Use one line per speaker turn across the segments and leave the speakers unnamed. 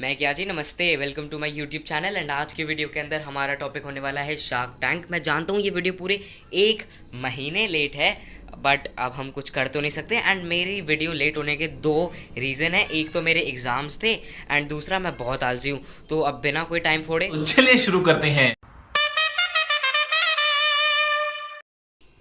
मैं क्या जी, नमस्ते, welcome to my YouTube channel. And आज के वीडियो के अंदर हमारा टॉपिक होने वाला है शार्क टैंक। मैं जानता हूँ ये वीडियो पूरे 1 महीने लेट है, बट अब हम कुछ कर तो नहीं सकते। एंड मेरी वीडियो लेट होने के 2 रीज़न है। एक तो मेरे एग्ज़ाम्स थे एंड दूसरा मैं बहुत आलसी हूँ। तो अब बिना कोई टाइम फोड़े
तो चलिए शुरू करते हैं।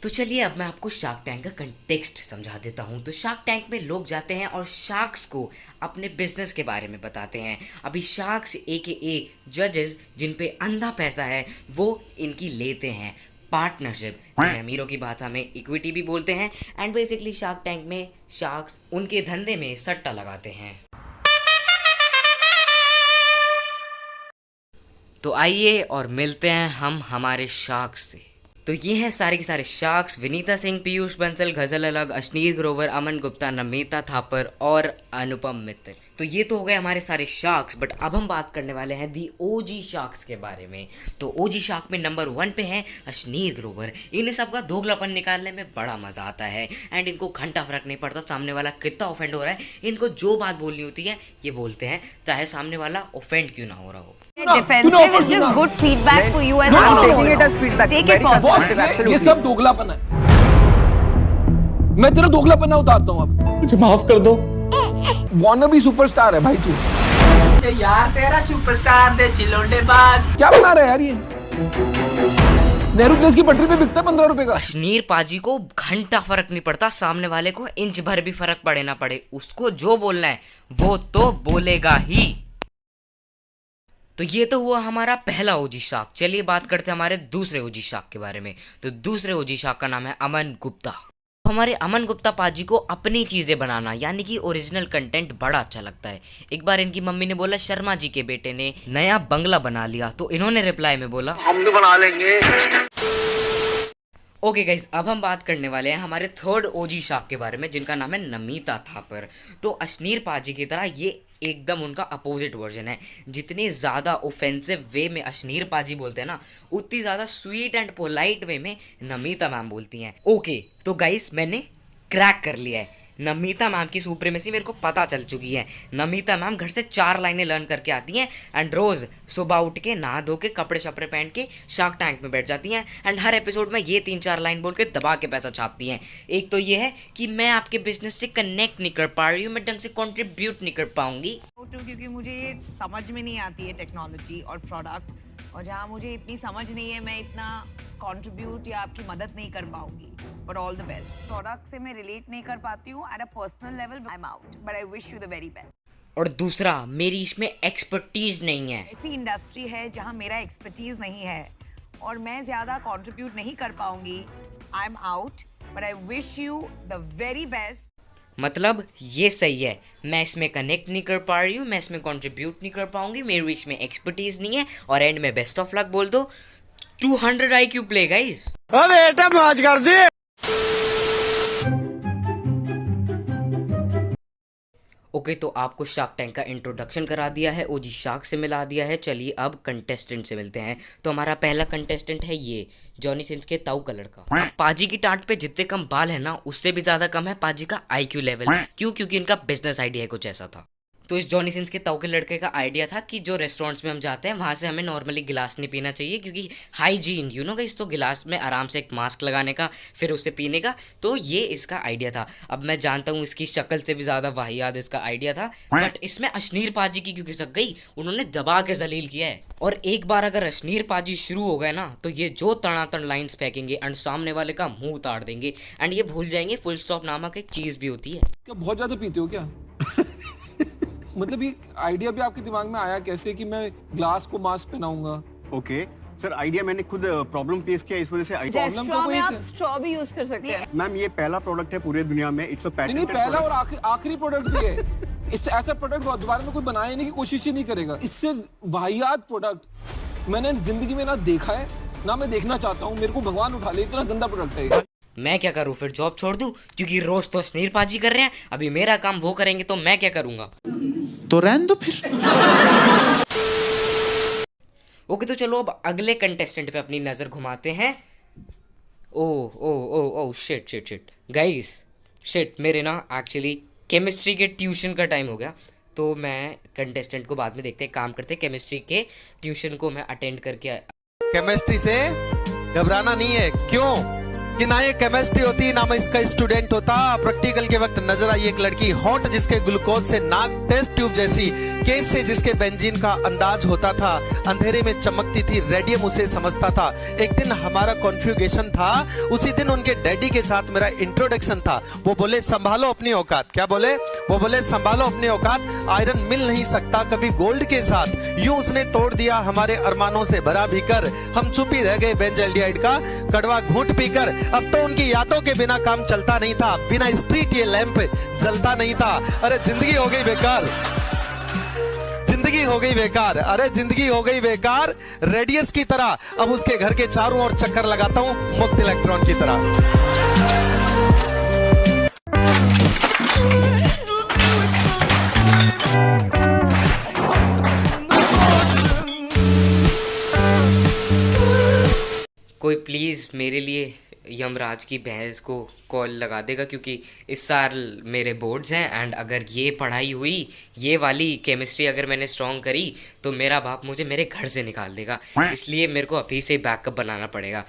तो चलिए अब मैं आपको शार्क टैंक का कंटेक्स्ट समझा देता हूँ। तो शार्क टैंक में लोग जाते हैं और शार्क्स को अपने बिजनेस के बारे में बताते हैं। अभी शार्क्स ए जजेस जिन पे अंधा पैसा है वो इनकी लेते हैं पार्टनरशिप, जिन्हें अमीरों की भाषा में इक्विटी भी बोलते हैं। एंड बेसिकली शार्क टैंक में शार्क्स उनके धंधे में सट्टा लगाते हैं। तो आइए और मिलते हैं हम हमारे शार्क्स से। तो ये हैं सारे के सारे शार्क्स: विनीता सिंह, पीयूष बंसल, गजल अलग, अश्नीर ग्रोवर, अमन गुप्ता, नमिता थापर और अनुपम मित्र। तो ये तो हो गए हमारे सारे शार्क्स। बट अब हम बात करने वाले हैं दी ओजी शार्क्स के बारे में। तो ओजी शार्क में नंबर 1 पे हैं अश्नीर ग्रोवर। इन्हें सबका दोगलापन निकालने में बड़ा मजा आता है एंड इनको घंटा फर्क नहीं पड़ता सामने वाला कितना ऑफेंड हो रहा है। इनको जो बात बोलनी होती है ये बोलते हैं, चाहे सामने वाला ऑफेंड क्यों ना हो रहा हो।
Defensive is just good feedback for you as
I'm
a
taking it as feedback.
Take it
Very
positive.
constructive,
ये
absolutely.
सब दोगलापन है। मैं तेरा दोगलापना उतारता हूँ अब।
मुझे माफ कर दो।
वानबी सुपरस्टार है भाई तू।
यार तेरा सुपरस्टार दे सिलोंडे बाज।
क्या बना रहा है यार ये? नेहरू प्लेस की पटरी पे बिकता है 15 रुपए का।
अश्नीर पाजी को घंटा फर्क नहीं पड़ता, सामने वाले को इंच भर भी फर्क पड़े ना पड़े, उसको जो बोलना है वो तो बोलेगा ही। तो ये तो हुआ हमारा पहला ओजी शार्क। चलिए बात करते हैं हमारे दूसरे ओजी शार्क के बारे में। तो दूसरे ओजी शार्क का नाम है अमन गुप्ता। हमारे अमन गुप्ता पाजी को अपनी चीज़ें बनाना यानी कि ओरिजिनल कंटेंट बड़ा अच्छा लगता है। एक बार इनकी मम्मी ने बोला शर्मा जी के बेटे ने नया बंगला बना लिया, तो इन्होंने रिप्लाई में बोला
हम भी बना लेंगे।
ओके गाइस, अब हम बात करने वाले हैं हमारे थर्ड ओजी शार्क के बारे में, जिनका नाम है नमिता थापर। तो अश्नीर पाजी की तरह ये एकदम उनका अपोजिट वर्जन है। जितने ज़्यादा ऑफेंसिव वे में अश्नीर पाजी बोलते हैं ना, उतनी ज़्यादा स्वीट एंड पोलाइट वे में नमिता मैम बोलती हैं। ओके तो गाइस, मैंने क्रैक कर लिया है। नमिता मैम की सुप्रीमेसी मेरे को पता चल चुकी है। नमिता मैम घर से 4 लाइनें लर्न करके आती हैं एंड रोज़ सुबह उठ के नहा धो के कपड़े शपड़े पहन के शार्क टैंक में बैठ जाती हैं एंड हर एपिसोड में ये 3-4 लाइन बोल के दबा के पैसा छापती हैं। एक तो ये है कि मैं आपके बिजनेस से कनेक्ट नहीं कर पा रही हूँ, मैं ढंग से कॉन्ट्रीब्यूट नहीं कर पाऊंगी,
क्योंकि मुझे ये समझ में नहीं आती है टेक्नोलॉजी और प्रोडक्ट, और जहाँ मुझे इतनी समझ नहीं है मैं इतना कंट्रीब्यूट या आपकी मदद नहीं कर पाऊंगी। But all the best. Product से मैं रिलेट नहीं कर पाती हूँ at a personal level. I am out, but I wish you the very best.
और दूसरा, मेरी इसमें एक्सपर्टीज नहीं है।
ऐसी इंडस्ट्री है जहाँ मेरा एक्सपर्टीज नहीं है और मैं ज़्यादा कंट्रीब्यूट नहीं कर पाऊंगी। I am out, but I wish you the very best.
मतलब ये सही है, मैं इसमें कनेक्ट नहीं कर पा रही हूँ, मैं इसमें कंट्रीब्यूट नहीं कर पाऊंगी, मेरी इसमें एक्सपर्टीज नहीं है, और एंड में बेस्ट ऑफ लक बोल दो। 200 IQ प्ले गाइस।
बेटा मौज कर दे।
ओके तो आपको शार्क टैंक का इंट्रोडक्शन करा दिया है, ओजी शार्क से मिला दिया है। चलिए अब कंटेस्टेंट से मिलते हैं। तो हमारा पहला कंटेस्टेंट है ये जॉनी सिंस के ताऊ का लड़का। अब पाजी की टाट पे जितने कम बाल है ना, उससे भी ज्यादा कम है पाजी का IQ लेवल। क्यों? क्योंकि इनका बिजनेस आइडिया कुछ ऐसा था। तो इस जॉनी सिंस के ताऊ के लड़के का आइडिया था कि जो रेस्टोरेंट्स में हम जाते हैं वहाँ से हमें नॉर्मली गिलास नहीं पीना चाहिए, क्योंकि हाइजीन यू नो गाइस। तो गिलास में आराम से एक मास्क लगाने का, फिर उससे पीने का। तो ये इसका आइडिया था। अब मैं जानता हूँ इसकी शक्ल से भी ज़्यादा वाहियात इसका आइडिया था, बट इसमें अश्नीर पाजी की क्यों खिसक गई, उन्होंने दबा के जलील किया है। और एक बार अगर अश्नीर पाजी शुरू हो गए ना, तो ये जो तड़ातड़ लाइन्स फेंकेंगे एंड सामने वाले का मुंह उतार देंगे एंड ये भूल जाएंगे फुल स्टॉप नामक एक चीज़ भी होती है।
क्या बहुत ज्यादा पीते हो क्या? मतलब ये आइडिया भी आपके दिमाग में आया कैसे कि मैं ग्लास को मास्क पहनाऊंगा?
ओके सर, आइडिया मैंने खुद प्रॉब्लम फेस किया, इस वजह से
प्रॉब्लम का कोई
आप स्ट्रॉ भी यूज कर सकते हैं।
मैम ये पहला प्रोडक्ट है पूरे दुनिया में, इट्स अ
नहीं
पैटेंटेड
पहला और आखिरी प्रोडक्ट भी है। इससे ऐसा प्रोडक्ट दोबारा में कोई बनाने की कोशिश ही नहीं करेगा। इससे वाहियात प्रोडक्ट मैंने जिंदगी में ना देखा है, ना मैं देखना चाहता हूँ। मेरे को भगवान उठा ले, इतना गंदा प्रोडक्ट है ये।
मैं क्या करूँ फिर, जॉब छोड़ दूँ? क्योंकि रोज तो अश्नीर पाजी कर रहे हैं, अभी मेरा काम वो करेंगे तो मैं क्या करूँगा?
तो रहने दो फिर।
ओके तो चलो अब अगले कंटेस्टेंट पे अपनी नज़र घुमाते हैं। ओ ओ ओ ओ shit shit shit guys, shit, मेरे ना एक्चुअली केमिस्ट्री के ट्यूशन का टाइम हो गया। तो मैं कंटेस्टेंट को बाद में देखते हैं, काम करते हैं। केमिस्ट्री के ट्यूशन को मैं अटेंड करके
केमिस्ट्री से घबराना नहीं है। क्यों कि ना ये केमिस्ट्री होती ना मैं इसका स्टूडेंट होता। प्रैक्टिकल के वक्त नजर आई एक लड़की हॉट, जिसके ग्लूकोज से नाक टेस्ट ट्यूब जैसी, केस से जिसके बेंजीन का अंदाज होता था, अंधेरे में चमकती थी, रेडियम उसे समझता था। एक दिन हमारा कॉन्फ्यूगेशन था, उसी दिन उनके डैडी के साथ मेरा इंट्रोडक्शन था। वो बोले संभालो अपनी औकात। क्या बोले? वो बोले संभालो अपनी औकात, आयरन मिल नहीं सकता कभी गोल्ड के साथ। यूं उसने तोड़ दिया हमारे अरमानों से भरा भीकर, हम चुप ही रह गए बेंजल्डिहाइड का कड़वा घूंट पीकर। अब तो उनकी यादों के बिना काम चलता नहीं था, बिना स्ट्रीट ये लैंप जलता नहीं था। अरे जिंदगी हो गई बेकार, जिंदगी हो गई बेकार, अरे जिंदगी हो गई बेकार। रेडियस की तरह अब उसके घर के चारों ओर चक्कर लगाता हूं, मुक्त इलेक्ट्रॉन की तरह।
कोई प्लीज़ मेरे लिए यमराज की भैंस को कॉल लगा देगा, क्योंकि इस साल मेरे बोर्ड्स हैं एंड अगर ये पढ़ाई हुई, ये वाली केमिस्ट्री अगर मैंने स्ट्रॉन्ग करी तो मेरा बाप मुझे मेरे घर से निकाल देगा। इसलिए मेरे को अभी से बैकअप बनाना पड़ेगा।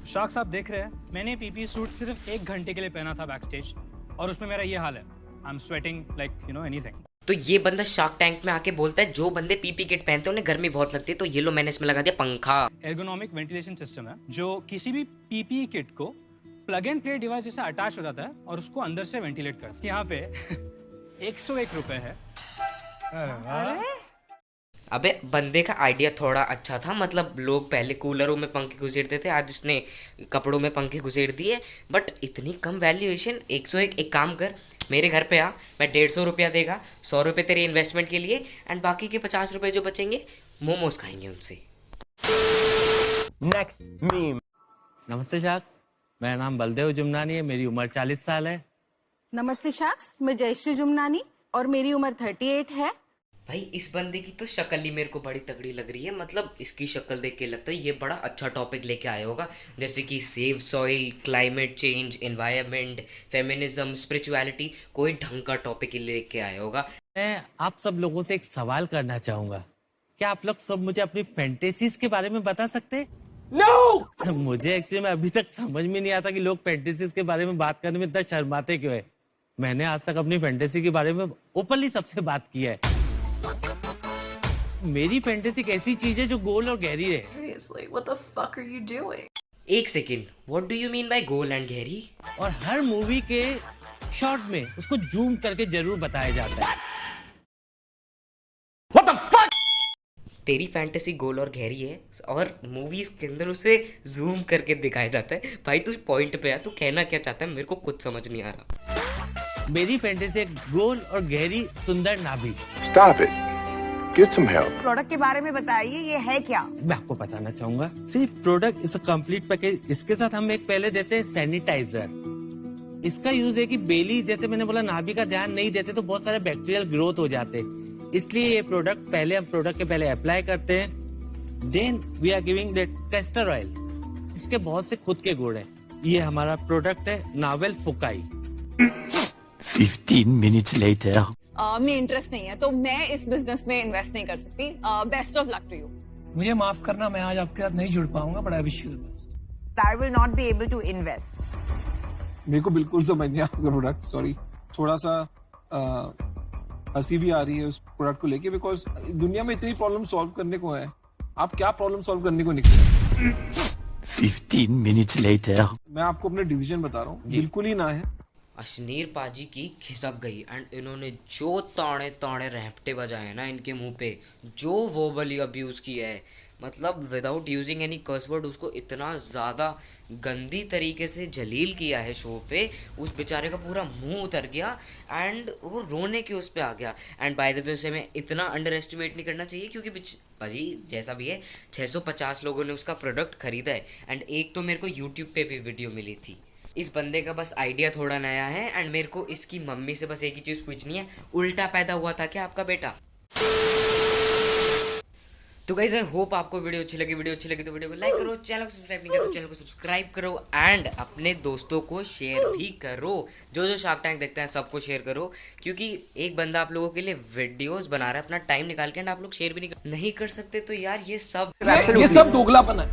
शार्क साहब देख रहे हैं, मैंने पीपी सूट सिर्फ 1 घंटे के लिए पहना था बैक स्टेज, और उसमें मेरा ये हाल है। I am sweating like anything.
तो ये बंदा शार्क टैंक में आके बोलता है जो बंदे पीपी किट पहनते हैं उन्हें गर्मी बहुत लगती है, तो ये लो मैंने इसमें लगा दिया पंखा।
एर्गोनॉमिक वेंटिलेशन सिस्टम है जो किसी भी पीपी किट को प्लग एंड प्ले डिवाइस जैसे अटैच हो जाता है और उसको अंदर से वेंटिलेट करता है। यहाँ पे 101 रुपए है।
अबे बंदे का आइडिया थोड़ा अच्छा था, मतलब लोग पहले कूलरों में पंखे घुसेड़ते थे, आज इसने कपड़ों में पंखे घुसेड़ दिए। बट इतनी कम वैल्यूएशन, 101। एक काम कर, मेरे घर पे आ, मैं 150 रुपया देगा, 100 रुपये तेरे इन्वेस्टमेंट के लिए एंड बाकी के 50 रुपये जो बचेंगे मोमोज खाएंगे उनसे।
Next meme. नमस्ते शार्क, मेरा नाम बलदेव जुमनानी है, मेरी उम्र 40 साल है।
नमस्ते शार्क्स, मैं जयश्री जुमनानी और मेरी उम्र 38 है।
भाई इस बंदे की तो शक्ल ही मेरे को बड़ी तगड़ी लग रही है, मतलब इसकी शक्ल देख के लगता है ये बड़ा अच्छा टॉपिक लेके आया होगा, जैसे कि save soil, climate change, environment, feminism, spirituality, कोई ढंग का टॉपिक लेके आया होगा।
मैं आप सब लोगों से एक सवाल करना चाहूंगा, क्या आप लोग सब मुझे अपनी फैंटेसीज के बारे में बता सकते? No! मुझे एक्चुअली में अभी तक समझ में नहीं आता कि लोग फैंटेसीज के बारे में बात करने में इतना शर्माते क्यों है। मैंने आज तक अपनी फैंटेसी के बारे में ओपनली सबसे बात की है। मेरी फैंटेसी एक ऐसी चीज है जो गोल और गहरी है।
What the fuck are you doing?
एक second, what do you mean by goal and गहरी?
और हर मूवी के शॉट में उसको जूम करके जरूर बताया जाता है।
What the fuck? तेरी फैंटेसी गोल और गहरी है और मूवीज के अंदर उसे जूम करके दिखाया जाता है। भाई तू पॉइंट पे आ, तू कहना क्या चाहता है, मेरे को कुछ समझ नहीं आ रहा।
मेरी फैंटेसी एक गोल और गहरी सुंदर नाभि।
Stop it. Get some help.
Product के बारे में बताइए, ये है क्या?
मैं आपको बताना चाहूंगा, सिर्फ product is a complete package. इसके साथ हम एक पहले देते हैं सैनिटाइजर। इसका यूज है कि बेली, जैसे मैंने बोला, नाभि का ध्यान नहीं देते तो बहुत सारे बैक्टीरियल ग्रोथ हो जाते हैं, इसलिए ये प्रोडक्ट पहले हम प्रोडक्ट के पहले अप्लाई करते हैं। Then we are giving that castor oil. इसके बहुत से खुद के गुण है। ये हमारा प्रोडक्ट है नावेल फुकाई।
15 minutes later.
मैं इंटरेस्ट नहीं है तो मैं इस बिजनेस में इन्वेस्ट नहीं कर सकती। Best of luck to you.
मुझे माफ करना, मैं आज आपके साथ नहीं जुड़ पाऊंगा, but I wish you the best.
I will not be able to invest.
मेरे को बिल्कुल समझ नहीं आपका प्रोडक्ट, सॉरी। थोड़ा सा हंसी भी आ रही है उस प्रोडक्ट को लेके, बिकॉज दुनिया में इतनी प्रॉब्लम सॉल्व करने को है, आप क्या प्रॉब्लम सॉल्व करने को निकले?
15 minutes later.
मैं आपको अपने डिसीजन बता रहा हूँ, बिल्कुल ही ना है।
अश्नीर पाजी की खिसक गई एंड इन्होंने जो ताड़े ताड़े रैप्टे बजाए ना इनके मुंह पे, जो वर्बली अब्यूज़ किया है, मतलब विदाउट यूजिंग एनी कर्स वर्ड, उसको इतना ज़्यादा गंदी तरीके से जलील किया है शो पे, उस बेचारे का पूरा मुंह उतर गया एंड वो रोने के उस पे आ गया। एंड बाय द वे उसे मैं इतना अंडर एस्टिमेट नहीं करना चाहिए, क्योंकि भाजी जैसा भी है 650 लोगों ने उसका प्रोडक्ट खरीदा है एंड एक तो मेरे को यूट्यूब पे भी वीडियो मिली थी। इस बंदे का बस आइडिया थोड़ा नया है एंड मेरे को इसकी मम्मी से बस एक ही चीज़ पूछनी है, उल्टा पैदा हुआ था क्या आपका बेटा? तो गाइस आई होप आपको वीडियो अच्छी लगी तो वीडियो को लाइक करो, चैनल को सब्सक्राइब नहीं किया तो चैनल को सब्सक्राइब करो एंड अपने दोस्तों को शेयर भी करो। जो शार्क टैंक देखते हैं सबको शेयर करो, क्योंकि एक बंदा आप लोगों के लिए वीडियोस बना रहा है अपना टाइम निकाल के, एंड आप लोग शेयर भी नहीं कर सकते, तो यार ये सब
दोगलापन है।